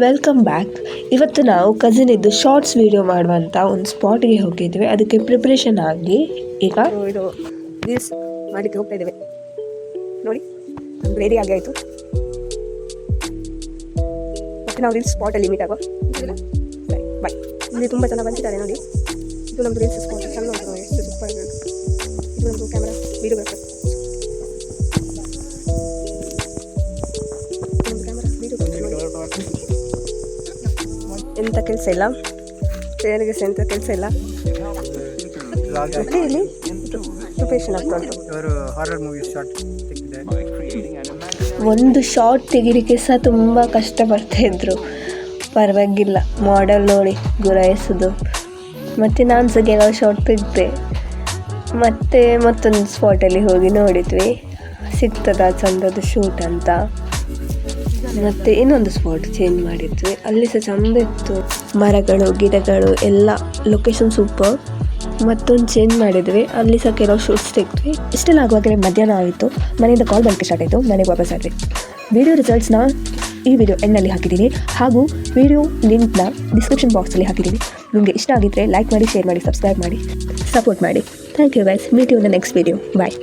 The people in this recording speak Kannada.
Welcome back. ಇವತ್ತು ನಾವು ಕಸಿನ್ ಇದ್ದು ಶಾರ್ಟ್ಸ್ ವಿಡಿಯೋ ಮಾಡುವಂಥ ಒಂದು ಸ್ಪಾಟ್ಗೆ ಹೋಗಿದ್ವಿ. ಅದಕ್ಕೆ ಪ್ರಿಪ್ರೇಷನ್ ಆಗಿ ಈಗ ಇದು ರೀಲ್ಸ್ ಮಾಡಲಿಕ್ಕೆ ಹೋಗ್ತಾ ಇದ್ದೇವೆ. ನೋಡಿ ರೆಡಿ ಆಗಿ ಆಯಿತು. ಮತ್ತು ನಾವು ರೀಲ್ಸ್ ಸ್ಪಾಟಲ್ಲಿ ಮೀಟ್ ಆಗುವ. ಸರಿ ಬಾಯ್. ಇಲ್ಲಿ ತುಂಬ ಜನ ಬಂದಿದ್ದಾರೆ ನೋಡಿ. ಇದು ನಮ್ಮದು ರೀಲ್ಸ್ ಸ್ಪಾಟ್. ಚೆಂದ ಉಂಟು, ಎಷ್ಟು ಸೂಪರ್. ಇದು ನಮ್ಮದು ಕ್ಯಾಮ್ರಾ ವೀಡಿಯೋಗ್ರಾಫರ್. ಎಂಥ ಕೆಲಸ ಇಲ್ಲ, ಸೇರಿಗೆ ಎಂಥ ಕೆಲಸ ಇಲ್ಲ. ಮತ್ತೆ ಇಲ್ಲಿ ಪ್ರಿಪರೇಷನ್ ಆಗ್ತಾ ಉಂಟು. ಒಂದು ಶಾರ್ಟ್ ತೆಗಿಲಿಕ್ಕೆ ಸಹ ತುಂಬ ಕಷ್ಟಪಡ್ತಾಯಿದ್ರು. ಪರವಾಗಿಲ್ಲ, ಮಾಡೆಲ್ ನೋಡಿ ಗುರಾಯಿಸೋದು. ಮತ್ತು ನಾನು ಸಹ ಕೆಲವು ಶಾರ್ಟ್ ತೆಗೆದೆ. ಮತ್ತು ಮತ್ತೊಂದು ಸ್ಪಾಟಲ್ಲಿ ಹೋಗಿ ನೋಡಿದ್ವಿ, ಸಿಗ್ತದ ಚಂದದ್ದು ಶೂಟ್ ಅಂತ. ಮತ್ತು ಇನ್ನೊಂದು ಸ್ಪಾಟ್ ಚೇಂಜ್ ಮಾಡಿದ್ವಿ, ಅಲ್ಲಿ ಸಹ ಚಂದ ಇತ್ತು, ಮರಗಳು ಗಿಡಗಳು ಎಲ್ಲ, ಲೊಕೇಶನ್ ಸೂಪರ್. ಮತ್ತೊಂದು ಚೇಂಜ್ ಮಾಡಿದ್ವಿ, ಅಲ್ಲಿ ಸಹ ಕೆಲವು ಶೂಟ್ಸ್ ತೆಗೆದ್ವಿ. ಇಷ್ಟೆಲ್ಲ ಆಗುವಾಗಲೇ ಮಧ್ಯಾಹ್ನ ಆಯಿತು. ಮನೆಯಿಂದ ಕಾಲ್ ಬರೋಕ್ಕೆ ಸ್ಟಾರ್ಟ್ ಆಯಿತು. ಮನೆಗೆ ವಾಪಸ್ ಆದ್ವಿ. ವಿಡಿಯೋ ರಿಸಲ್ಟ್ಸ್ನ ಈ ವಿಡಿಯೋ ಎಂಡ್ನಲ್ಲಿ ಹಾಕಿದ್ದೀನಿ, ಹಾಗೂ ವಿಡಿಯೋ ಲಿಂಕ್ನ ಡಿಸ್ಕ್ರಿಪ್ಷನ್ ಬಾಕ್ಸಲ್ಲಿ ಹಾಕಿದ್ದೀನಿ. ನಿಮಗೆ ಇಷ್ಟ ಆಗಿದ್ದರೆ ಲೈಕ್ ಮಾಡಿ, ಶೇರ್ ಮಾಡಿ, ಸಬ್ಸ್ಕ್ರೈಬ್ ಮಾಡಿ, ಸಪೋರ್ಟ್ ಮಾಡಿ. Thank you guys. Meet you in the next video. Bye.